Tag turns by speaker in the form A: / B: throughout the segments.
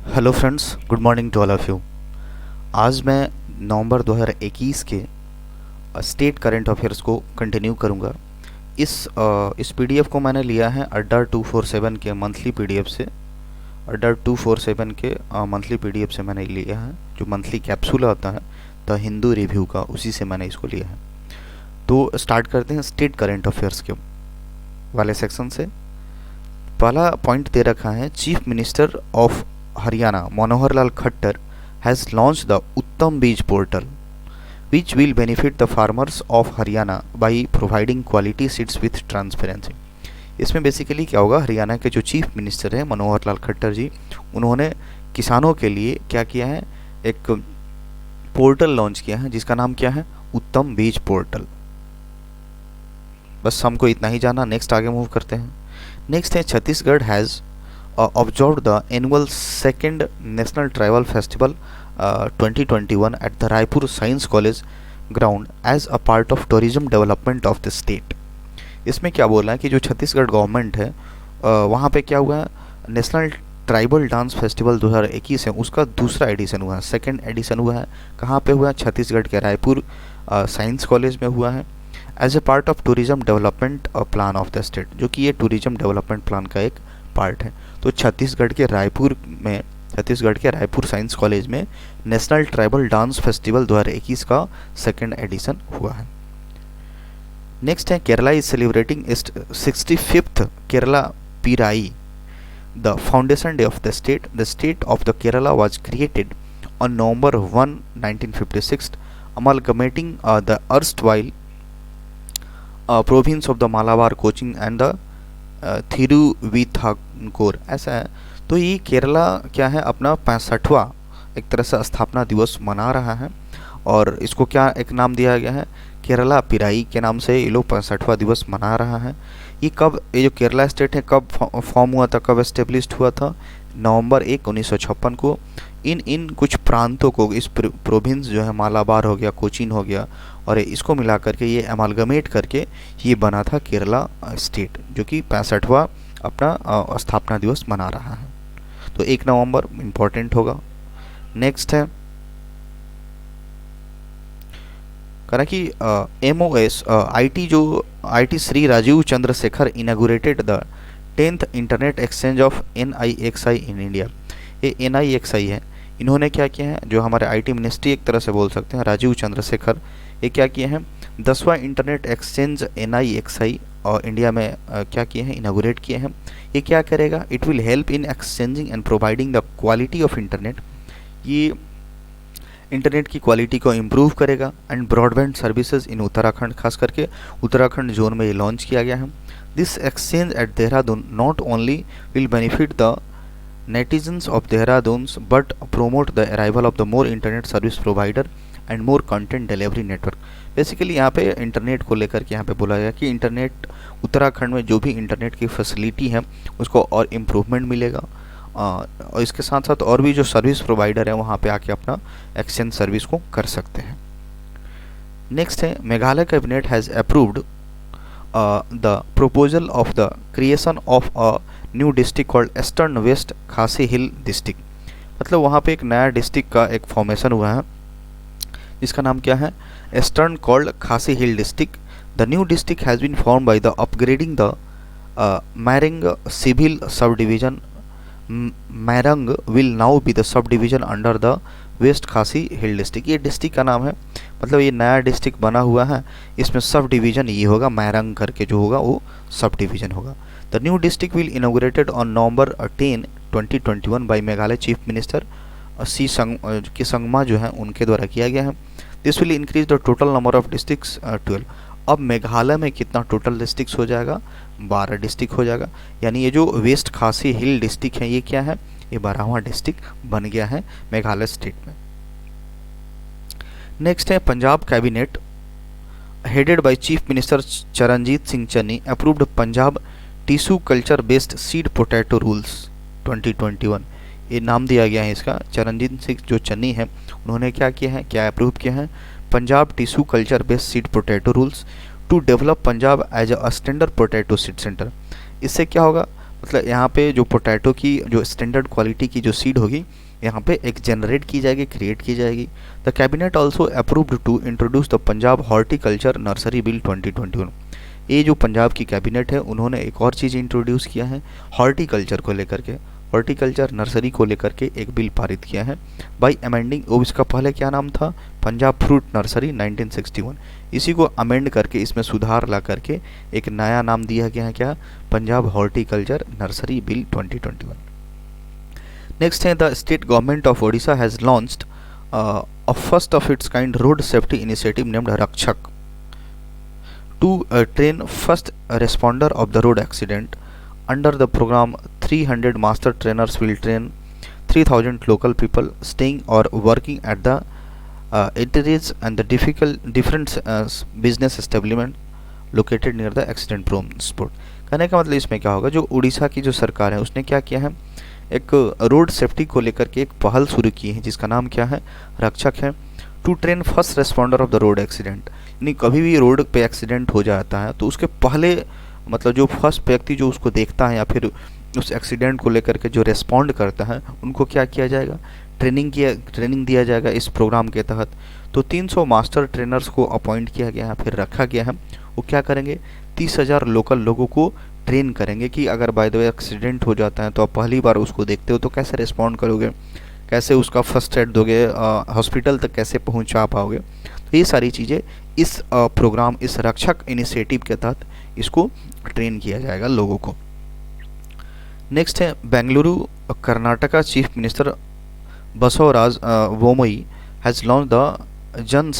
A: Hello friends, good morning to all of you. आज मैं November 2021 के स्टेट करंट अफेयर्स को कंटिन्यू करूंगा। इस पीडीएफ को मैंने लिया है अड्डा 247 के मंथली पीडीएफ से। अड्डा 247 के मंथली पीडीएफ से मैंने लिया है, जो मंथली कैप्सूल आता है द हिंदू रिव्यू का, उसी से मैंने इसको लिया है। तो स्टार्ट करते हैं स्टेट करंट अफेयर्स के वाले सेक्शन से। पहला पॉइंट दे रखा है, chief minister of Haryana Manohar Lal Khattar has launched the Uttam Beej portal, which will benefit the farmers of Haryana by providing quality seeds with transparency। इसमें बेसिकली क्या होगा, हरियाणा के जो चीफ मिनिस्टर हैं मनोहर लाल खट्टर जी, उन्होंने किसानों के लिए क्या किया है, एक पोर्टल लॉन्च किया है जिसका नाम क्या है, उत्तम बीज पोर्टल। बस हमको इतना ही जाना। नेक्स्ट आगे मूव करते हैं। नेक्स्ट है, Chhattisgarh has observed the annual second National Tribal Festival 2021 at the Raipur Science College ground as a part of tourism development of the state। इसमें क्या बोल रहा है कि जो छत्तीसगढ़ गवर्नमेंट है, वहाँ पे क्या हुआ है, नेशनल ट्राइबल डांस फेस्टिवल 2021 है, उसका दूसरा एडिशन हुआ है, सेकेंड एडिशन हुआ है। कहाँ पे हुआ है, छत्तीसगढ़ के रायपुर साइंस कॉलेज में हुआ है, as a part of tourism development plan of the state, जो कि ये टूरिज्म डेवलपमेंट प्लान का एक पार्ट है। तो छत्तीसगढ़ के रायपुर साइंस कॉलेज में नेशनल ट्राइबल डांस फेस्टिवल 2021 का सेकेंड एडिशन हुआ है। नेक्स्ट है, Kerala is celebrating its 65th Kerala Piravi the foundation day of the state. The state of the Kerala was created on November 1, 1956, amalgamating the erstwhile province of the Malabar, Cochin and the थिरुविथांकोर, ऐसा है। तो ये केरला क्या है, अपना 65वां एक तरह से स्थापना दिवस मना रहा है, और इसको क्या एक नाम दिया गया है, केरला पिराई के नाम से ये लोग 65वां दिवस मना रहा है। ये कब, ये जो केरला स्टेट है कब फॉर्म हुआ था, कब एस्टेब्लिश्ड हुआ था, नवंबर 1, 1956 को। इन कुछ प्रांतों को, इस प्रोविंस जो है मालाबार हो गया, कोचीन हो गया, और इसको मिला करके ये एमालगमेट करके ये बना था केरला स्टेट, जो कि 65वां अपना स्थापना दिवस मना रहा है। तो 1 नवंबर इम्पोर्टेंट होगा। नेक्स्ट है, करा कि MOS IT जो IT Shri Rajeev Chandrasekhar inaugurated the 10th internet exchange of NIXI in India. ये NIXI है, इन्होंने क्या किया है, जो हमारे IT मिनिस्ट्री एक तरह से बोल सकते हैं, राजीव चंद्रशेखर, ये क्या किए हैं, 10वां इंटरनेट एक्सचेंज NIXI और इंडिया में क्या किए हैं, इनागुरेट किए हैं। ये क्या करेगा, it will help in exchanging and providing the quality of internet. ये इंटरनेट की क्वालिटी को इम्प्रूव करेगा and broadband services in Uttarakhand, खास करके उत्तराखंड जोन में ये लॉन्च किया गया है। This exchange at Dehradun not only will benefit the netizens of Dehradun but promote the arrival of the more internet service provider and more content delivery network। Basically यहाँ पे internet को लेकर के यहाँ पे बोला गया कि इंटरनेट उत्तराखंड में जो भी इंटरनेट की फैसिलिटी है उसको और इम्प्रूवमेंट मिलेगा, और इसके साथ साथ और भी जो सर्विस प्रोवाइडर है वहाँ पे आके अपना एक्सचेंज सर्विस को कर सकते हैं। नेक्स्ट है, Meghalaya cabinet has approved the proposal of the creation of a new district called Eastern West Khasi hill district. मतलब वहाँ पे एक नया डिस्ट्रिक्ट का एक फॉर्मेशन हुआ है जिसका नाम क्या है, eastern called Khasi hill district. The new district has been form by the upgrading the Mairang civil sub division. Mairang will now be the sub division under the west Khasi hill district. ये डिस्ट्रिक्ट का नाम है, मतलब ये नया डिस्ट्रिक्ट बना हुआ है, इसमें सब डिवीजन ये होगा, मैरंग करके जो होगा वो सब डिवीजन होगा। The new district will inaugurated on November 10, 2021 by Meghalaya chief minister की संगमा जो है उनके द्वारा किया गया है। This will increase the total number of districts 12। अब मेघालय में कितना टोटल डिस्ट्रिक्ट्स हो जाएगा, 12 डिस्ट्रिक्ट हो जाएगा। यानी ये जो वेस्ट खासी हिल डिस्ट्रिक्ट है ये क्या है, ये 12वां डिस्ट्रिक्ट बन गया है मेघालय स्टेट में। नेक्स्ट है, Punjab cabinet headed by chief minister Charanjit Singh Channi approved Punjab tissue culture based seed potato rules 2021। ये नाम दिया गया है इसका, चरणजीत सिंह जो चन्नी है उन्होंने क्या किया है, क्या अप्रूव किया है, Punjab tissue culture based seed potato rules to develop Punjab as a standard potato seed centre. इससे क्या होगा, मतलब यहाँ पे जो पोटैटो की जो स्टैंडर्ड क्वालिटी की जो सीड होगी यहाँ पे एक जनरेट की जाएगी, क्रिएट की जाएगी। The cabinet also approved to introduce the Punjab horticulture nursery bill 2021। ये जो पंजाब की कैबिनेट है उन्होंने एक और चीज़ इंट्रोड्यूस किया है हॉर्टिकल्चर को लेकर के, हॉर्टिकल्चर नर्सरी को लेकर के एक बिल पारित किया है बाई अमेंडिंग। वो इसका पहले क्या नाम था, पंजाब फ्रूट नर्सरी 1961। इसी को अमेंड करके इसमें सुधार ला करके एक नया नाम दिया गया है, क्या, Punjab horticulture nursery bill 2021। Next है the state government of Odisha has launched a first of its kind road safety initiative named Rakshak to train first responder of the road accident. Under the program, 300 master trainers will train 3000 local people staying or working at the eateries and the different business establishment located near the accident prone spot। कहने का मतलब इसमें क्या होगा, जो उड़ीसा की जो सरकार है उसने क्या किया है, एक रोड सेफ्टी को लेकर के एक पहल शुरू की है जिसका नाम क्या है, रक्षक है। To train first responder of the road accident, यानी कभी भी रोड पे एक्सीडेंट हो जाता है तो उसके पहले मतलब जो फर्स्ट व्यक्ति जो उसको देखता है या फिर उस एक्सीडेंट को लेकर के जो रेस्पॉन्ड करता है उनको क्या किया जाएगा, ट्रेनिंग दिया जाएगा इस प्रोग्राम के तहत। तो 300 मास्टर ट्रेनर्स को अपॉइंट किया गया है, फिर रखा गया है। वो क्या करेंगे, 30,000 लोकल लोगों को ट्रेन करेंगे कि अगर बाय द वे एक्सीडेंट हो जाता है तो आप पहली बार उसको देखते हो तो कैसे रिस्पॉन्ड करोगे, कैसे उसका फर्स्ट एड दोगे, हॉस्पिटल तक कैसे पहुंचा पाओगे। तो ये सारी चीज़ें इस प्रोग्राम, इस रक्षक इनिशिएटिव के तहत इसको ट्रेन किया जाएगा लोगों को। नेक्स्ट है Bengaluru Karnataka chief minister Basavaraj Bommai has launch the जन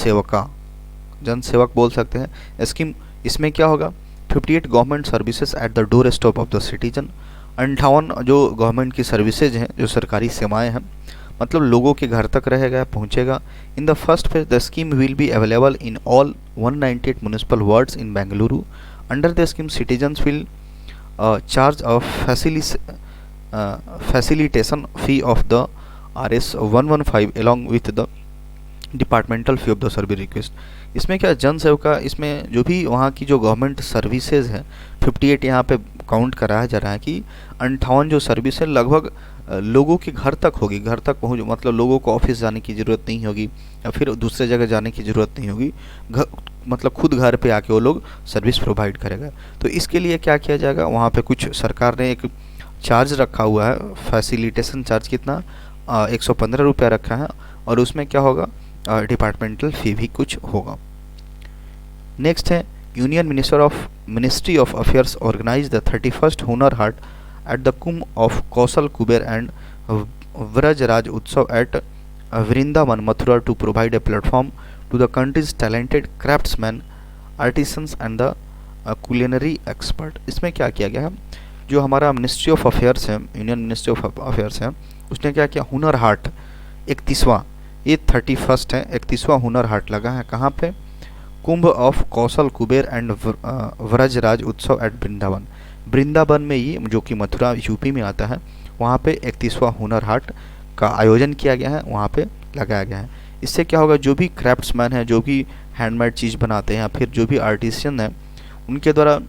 A: सेवक बोल सकते हैं स्कीम। इसमें क्या होगा, 58 government services at the door stop of the citizen. 58 जो गवर्नमेंट की सर्विसेज हैं, जो सरकारी सेवाएं हैं, मतलब लोगों के घर तक रहेगा, पहुंचेगा। In the first phase the scheme will be available in all 198 municipal wards in Bengaluru. Under the scheme citizens will charge of facilitation fee of the RS 115 along with the departmental fee of the service request. इसमें क्या जन सेवका, इसमें जो भी वहाँ की जो गवर्नमेंट सर्विसेज है 58 यहाँ पे काउंट कराया जा रहा है कि 58 जो सर्विस है लगभग लोगों के घर तक होगी, घर तक पहुँच, मतलब लोगों को ऑफिस जाने की ज़रूरत नहीं होगी या फिर दूसरे जगह जाने की ज़रूरत नहीं होगी, मतलब खुद घर पे आके वो लोग सर्विस प्रोवाइड करेगा। तो इसके लिए क्या किया जाएगा, वहाँ पे कुछ सरकार ने एक चार्ज रखा हुआ है, फैसिलिटेशन चार्ज कितना 115 रुपया रखा है, और उसमें क्या होगा, डिपार्टमेंटल फी भी कुछ होगा। नेक्स्ट है union ministry of affairs organise the 31st Hunar Haat at the Kumbh of Kaushal Kuber and Vrajraj Utsav at Vrindavan Mathura to provide a platform to the country's talented craftsman, artisans and the culinary expert. इसमें क्या किया गया है, जो हमारा मिनिस्ट्री ऑफ अफेयर्स है, यूनियन मिनिस्ट्री ऑफ अफेयर्स है, उसने क्या किया, हुनर हाट 31वां, ये 31st है, 31वां हुनर हाट लगा है कहाँ पे, Kumbh of Kaushal Kuber and Vrajraj Utsav at Vrindavan में, ये जो कि मथुरा यूपी में आता है, वहाँ पे 31वां हुनर हाट का आयोजन किया गया है, वहाँ पे लगाया गया है। इससे क्या होगा, जो भी क्राफ्ट्समैन है, जो भी हैंडमेड चीज़ बनाते हैं या फिर जो भी आर्टिशियन है, उनके द्वारा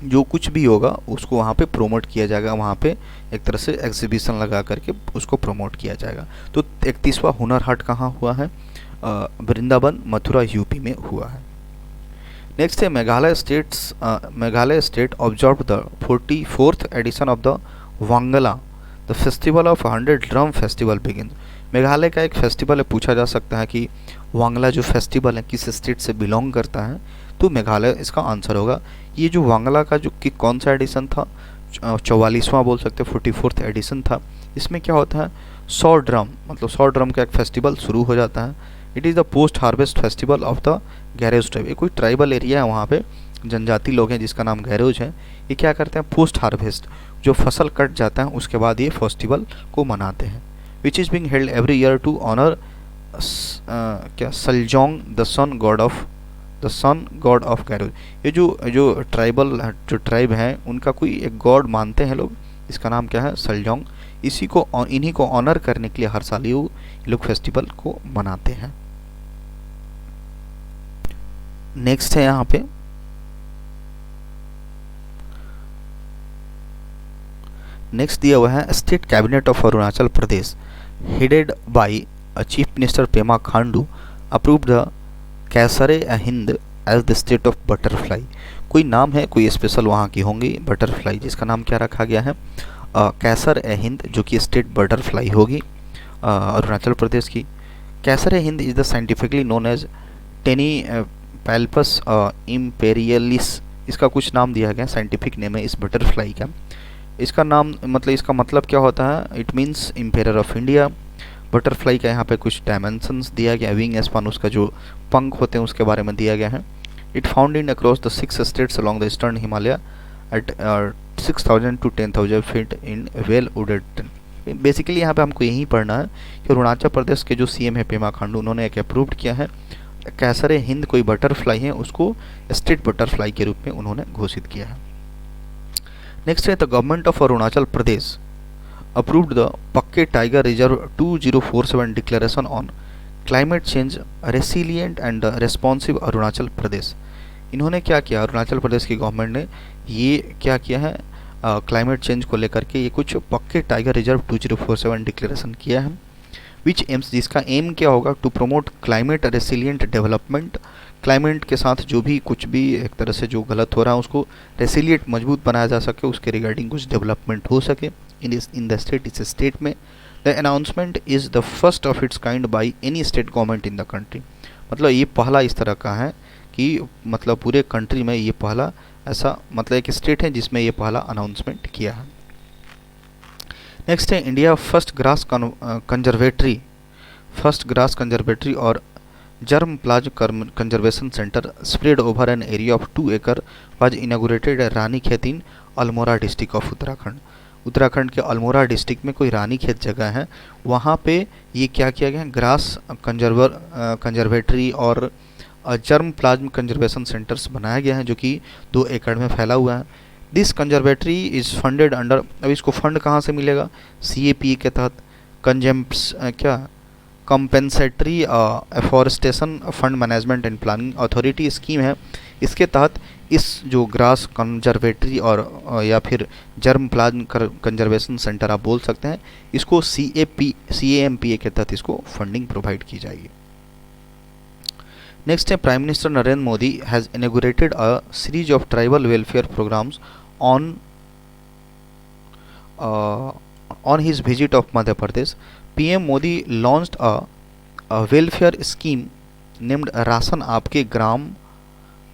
A: जो कुछ भी होगा उसको वहाँ पे प्रोमोट किया जाएगा, वहाँ पे एक तरह से एग्जीबिशन लगा करके उसको प्रोमोट किया जाएगा। तो 31वां हुनर हाट कहाँ हुआ है, वृंदावन मथुरा यूपी में हुआ है। नेक्स्ट है Meghalaya state observe the 44th edition of the Wangala, the festival of 100 drum festival begin. Meghalaya का एक फेस्टिवल है, पूछा जा सकता है कि वांगला जो फेस्टिवल है किस स्टेट से बिलोंग करता है, तो मेघालय इसका आंसर होगा। ये जो वांगला का जो कि कौन सा एडिशन था, 44वां बोल सकते, 44th एडिशन था। इसमें क्या होता है, 100 ड्रम, मतलब 100 ड्रम का एक फेस्टिवल शुरू हो जाता है। It is the post harvest festival of the गैरोज tribe. ये कोई ट्राइबल एरिया है, वहाँ पे जनजाति लोग हैं जिसका नाम गैरोज है। ये क्या करते हैं, पोस्ट हार्वेस्ट, जो फसल कट जाता है उसके बाद ये फेस्टिवल को मनाते हैं। Which is being held every year to honour क्या, Saljong the sun god of Garos. ये जो ट्राइब हैं उनका कोई एक गॉड मानते हैं लोग, इसका नाम क्या है, सलजोंग। इन्हीं को ऑनर करने के लिए हर साल ये लोग फेस्टिवल को मनाते हैं। नेक्स्ट है यहाँ पे नेक्स्ट दिया हुआ है state cabinet of Arunachal Pradesh headed by chief minister Pema Khandu approved the Kaisar-e Hind as the state of butterfly. कोई नाम है, कोई स्पेशल वहाँ की होंगी बटरफ्लाई, जिसका नाम क्या रखा गया है कैसर ए हिंद, जो कि स्टेट बटरफ्लाई होगी अरुणाचल प्रदेश की। Kaisar e Hind is the scientifically known as Teinopalpus imperialis. इसका कुछ नाम दिया गया, साइंटिफिक नेम है इस बटरफ्लाई का। इसका नाम इसका मतलब क्या होता है, it means empire of India. Butterfly का यहाँ पे कुछ डायमेंशंस दिया गया, विंग स्पान, उसका जो पंख होते हैं उसके बारे में दिया गया है। It found in across the 6 states along the eastern Himalaya at 6000 to 10,000 feet in well wooded. Basically यहाँ पे हमको यही पढ़ना है कि अरुणाचल प्रदेश के जो सीएम है पेमा खांडू, उन्होंने एक अप्रूव्ड किया है कैसरे हिंद कोई बटरफ्लाई है, उसको स्टेट बटरफ्लाई के रूप में उन्होंने घोषित किया है। नेक्स्ट है the government of Arunachal Pradesh approved the Pakke tiger reserve 2047 declaration on climate change resilient and responsive Arunachal Pradesh. इन्होंने क्या किया, अरुणाचल प्रदेश की गवर्नमेंट ने ये क्या किया है, क्लाइमेट चेंज को लेकर के ये कुछ पक्के टाइगर रिजर्व 2047 डिक्लेरेशन किया है। विच एम्स, जिसका एम क्या होगा, to promote climate resilient development. Climate के साथ जो भी कुछ भी एक तरह से जो गलत हो रहा है उसको रेसिलिएंट मजबूत बनाया जा सके, उसके रिगार्डिंग कुछ डेवलपमेंट हो सके इन द स्टेट, इस स्टेट में। The announcement is the first of its kind by any state government in the country. मतलब ये पहला इस तरह का है कि मतलब पूरे कंट्री में ये पहला ऐसा एक स्टेट है जिसमें ये पहला अनाउंसमेंट किया है। नेक्स्ट है इंडिया फर्स्ट ग्रास कंजर्वेटरी और germplasm conservation centre spread over an area of 2 एकड़ was inaugurated Ranikhet in Almora district of Uttarakhand. Uttarakhand के अल्मोड़ा डिस्ट्रिक्ट में कोई रानी खेत जगह है, वहाँ पे ये क्या किया गया है, ग्रास कंजर्वेटरी और जर्म प्लाज्म कंजर्वेशन सेंटर्स बनाया गया है जो कि 2 एकड़ में फैला हुआ है। This conservatory is funded under, अब इसको फंड कहाँ से मिलेगा, CAP के तहत compensatory afforestation fund management and planning authority scheme है। इसके तहत इस जो ग्रास कंजर्वेटरी और या फिर जर्म प्लाज्म कंजर्वेशन सेंटर आप बोल सकते हैं, इसको CAMPA के तहत इसको फंडिंग प्रोवाइड की जाएगी। नेक्स्ट है prime minister Narendra Modi has inaugurated a series of tribal welfare programmes on his visit of Madhya Pradesh. PM Modi launched a welfare scheme named Rasan Aapke Gram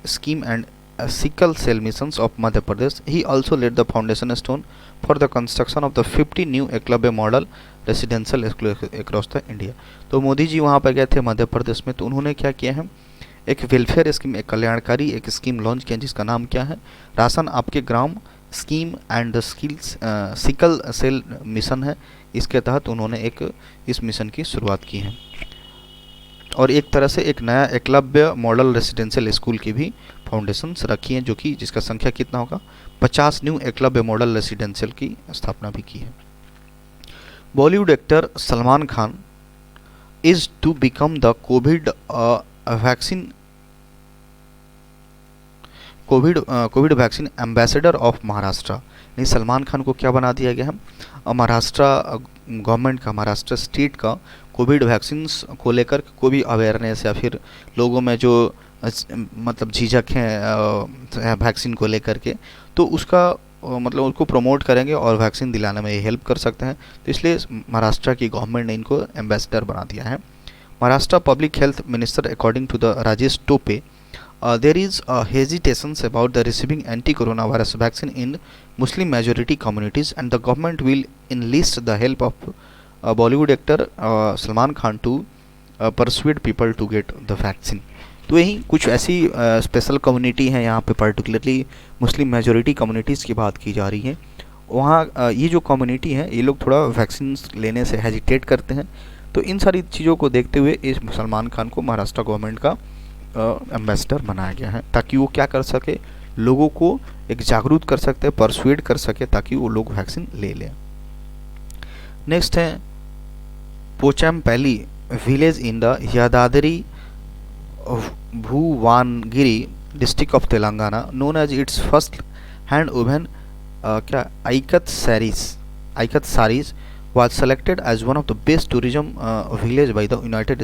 A: scheme and sickle cell missions of Madhya Pradesh. He also laid the foundation stone for the construction of the 50 new Eklavya model residential across the India. तो मोदी जी वहाँ पर गए थे मध्य प्रदेश में, तो उन्होंने क्या किया है, एक वेलफेयर स्कीम, एक कल्याणकारी एक स्कीम लॉन्च किया जिसका नाम क्या है, ration Aapke Gram scheme and the sickle cell mission है। इसके तहत उन्होंने इस मिशन की शुरुआत की है और एक तरह से एक नया एकलव्य मॉडल रेसिडेंशियल स्कूल की भी फाउंडेशंस रखी हैं, जो कि जिसका संख्या कितना होगा, 50 न्यू एकलव्य मॉडल रेसिडेंशियल की स्थापना भी की है। Bollywood actor Salman Khan is to become the Covid vaccine ambassador of Maharashtra. नहीं, सलमान खान को क्या बना दिया गया है, महाराष्ट्र गवर्नमेंट का, महाराष्ट्र स्टेट का कोविड वैक्सीन्स को लेकर कोई भी अवेयरनेस या फिर लोगों में जो झिझक है वैक्सीन को लेकर के, तो उसका उसको प्रमोट करेंगे और वैक्सीन दिलाने में ये हेल्प कर सकते हैं। तो इसलिए महाराष्ट्र की गवर्नमेंट ने इनको एम्बेसडर बना दिया है। Maharashtra public health minister according to the Rajesh Tope, there is hesitations about the receiving anti-coronavirus vaccine in Muslim majority communities and the government will enlist the help of Bollywood actor Salman Khan to persuade people to get the vaccine। तो यही कुछ ऐसी special community हैं यहाँ पे, particularly Muslim majority communities की बात की जा रही है। वहाँ ये जो कम्युनिटी है ये लोग थोड़ा वैक्सीन लेने से हेजिटेट करते हैं। तो इन सारी चीज़ों को देखते हुए इस सलमान खान को महाराष्ट्र गवर्नमेंट का एम्बेसडर बनाया गया है, ताकि वो क्या कर सके, लोगों को एक जागरूक कर सकते हैं, परसुएड कर सके, ताकि वो लोग वैक्सीन ले लें। नेक्स्ट है Pochampally village in the Yadadri Bhuvanagiri district of Telangana known as its first hand woven ikat saris ikat saris was selected as one of the best tourism village by the United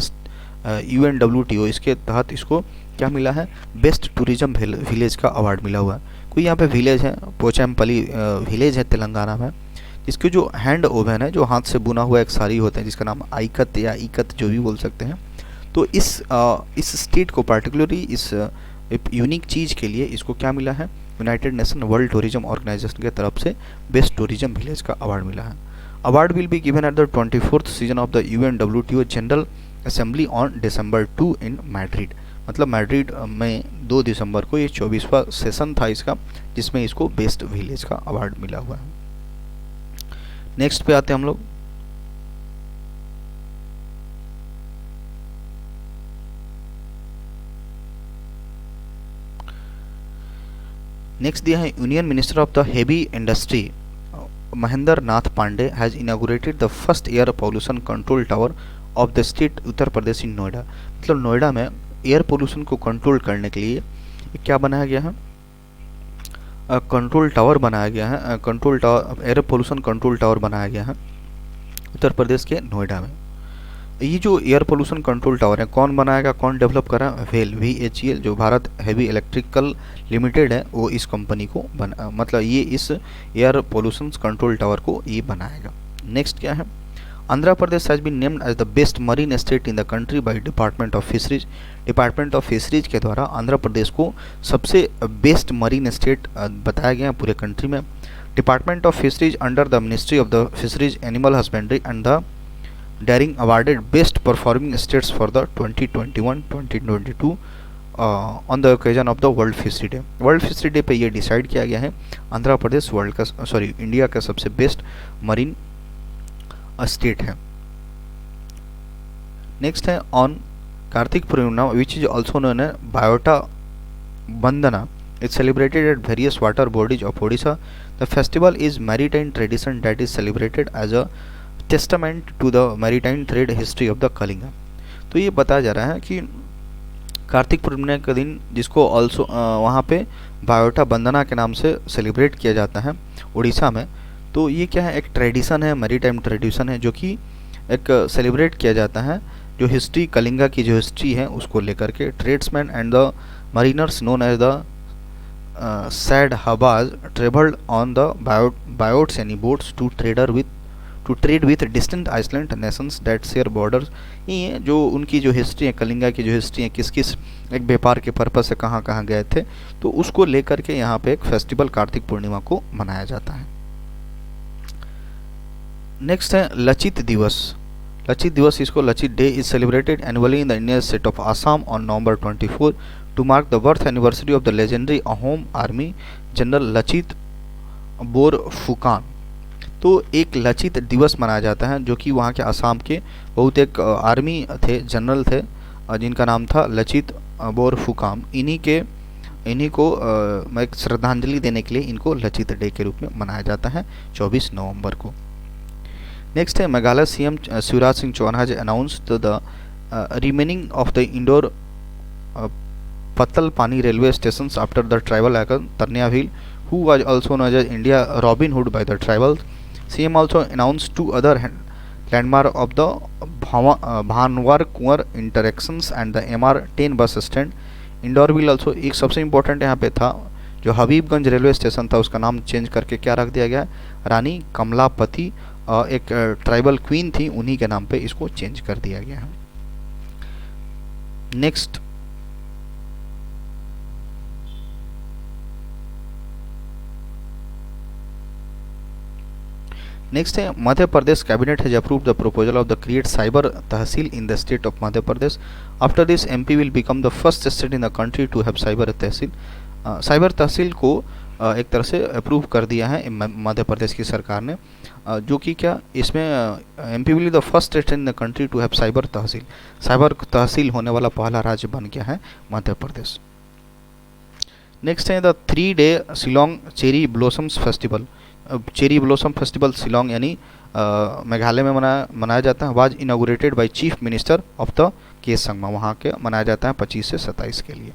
A: UNWTO। इसके तहत इसको क्या मिला है, बेस्ट टूरिज्म विलेज का अवार्ड मिला हुआ है। कोई यहाँ पे विलेज है, पोचमपल्ली विलेज है तेलंगाना में, जिसके जो हैंड ओवन है, जो हाथ से बुना हुआ एक साड़ी होता है जिसका नाम आइकत या इकत जो भी बोल सकते हैं। तो इस स्टेट को पार्टिकुलरली इस यूनिक चीज़ के लिए इसको क्या मिला है, United Nation World Tourism Organisation की तरफ से बेस्ट टूरिज्म विलेज का अवार्ड मिला है। Award will be given at the 24th season of the UNWTO general assembly on December 2 in Madrid. मतलब मैड्रिड में 2 दिसंबर को ये 24वां सेशन था इसका, जिसमें इसको बेस्ट विलेज का अवार्ड मिला हुआ है। नेक्स्ट पे आते हैं हम लोग। नेक्स्ट दिया है union minister of the heavy industry Mahendra Nath Pandey has inaugurated the first air pollution control tower of the state Uttar Pradesh in Noida. मतलब नोएडा में एयर पोल्यूशन को कंट्रोल करने के लिए क्या बनाया गया है, कंट्रोल टावर बनाया गया है, control tower, air pollution control tower बनाया गया है उत्तर प्रदेश के नोएडा में। ये जो एयर पोल्यूशन कंट्रोल टावर है कौन बनाएगा, कौन डेवलप कर रहा है, VHEL जो भारत हेवी इलेक्ट्रिकल लिमिटेड है वो इस कंपनी को मतलब ये इस एयर पोल्यूशन कंट्रोल टावर को ये बनाएगा। नेक्स्ट क्या है, Andhra Pradesh has been named as the best marine state in the country by department of fisheries. Department of fisheries के द्वारा आंध्र प्रदेश को सबसे बेस्ट मरीन स्टेट बताया गया पूरे कंट्री में। Department of fisheries under the ministry of the fisheries animal husbandry and the dairying awarded best performing states for the 2021-2022 on the occasion of the world fishery day. World fishery day पे ये decide किया गया है आंध्र प्रदेश India का सबसे best marine state है। Next है on Kartik Purnima which is also known as Boita Bandana is celebrated at various water bodies of Odisha. The festival is maritime tradition that is celebrated as a testament to the maritime thread history of the Kalinga. तो ये बताया जा रहा है कि कार्तिक पूर्णिमा के दिन, जिसको ऑल्सो वहाँ पे बायोटा बंदना के नाम से सेलिब्रेट किया जाता है उड़ीसा में, तो ये क्या है, एक ट्रेडिशन है, मैरीटाइम ट्रेडिशन है जो कि एक सेलिब्रेट किया जाता है, जो हिस्ट्री कलिंगा की जो हिस्ट्री है उसको लेकर के। Tradesman and the mariners known as the Sadhabas travelled on the boitas यानी boats to trade with distant island nations that share borders. ये जो उनकी जो हिस्ट्री है, कलिंगा की जो हिस्ट्री है, किस किस एक व्यापार के पर्पज से कहाँ कहाँ गए थे, तो उसको लेकर के यहाँ पे एक फेस्टिवल कार्तिक पूर्णिमा को मनाया जाता है। नेक्स्ट है लचित दिवस। लचित दिवस, इसको Lachit Day is celebrated annually in the Indian state of Assam on November 24 to mark the birth anniversary of the legendary Ahom army general Lachit Borphukan. तो एक लचित दिवस मनाया जाता है जो कि वहाँ के आसाम के बहुत एक आर्मी थे, जनरल थे, जिनका नाम था लचित बोरफुकान। इन्हीं को एक श्रद्धांजलि देने के लिए इनको लचित डे के रूप में मनाया जाता है 24 नवंबर को। नेक्स्ट है Meghalaya CM Shivraj Singh Chouhan has announced the remaining of the Indore Patalpani railway station after the tribal icon Tantya Bhil who was also known as India Robin Hood by the tribals. CM also announced 2 other landmarks of the Bhanwar Kunwar interactions and the MR10 bus stand. Indoor wheel also एक सबसे important यहाँ पे था, जो Habibganj railway station था उसका नाम change करके क्या रख दिया गया, रानी कमलापति एक ट्राइबल क्वीन थी, उन्हीं के नाम पे इसको चेंज कर दिया गया है। नेक्स्ट है Madhya Pradesh cabinet has approved the proposal of the create cyber tehsil in the state of Madhya Pradesh. After this MP will become the first state in the country to have cyber tehsil. Cyber tehsil को एक तरह से अप्रूव कर दिया है मध्य प्रदेश की सरकार ने, जो कि क्या इसमें MP will the first state in the country to have cyber tehsil. Cyber tehsil होने वाला पहला राज्य बन गया है मध्य प्रदेश। नेक्स्ट है the 3-day Shillong cherry blossoms festival. Cherry blossom festival Shillong यानी मेघालय में मनाया जाता है। Was inaugurated by chief minister of the K Sangma, वहाँ के मनाया जाता है 25 से 27 के लिए।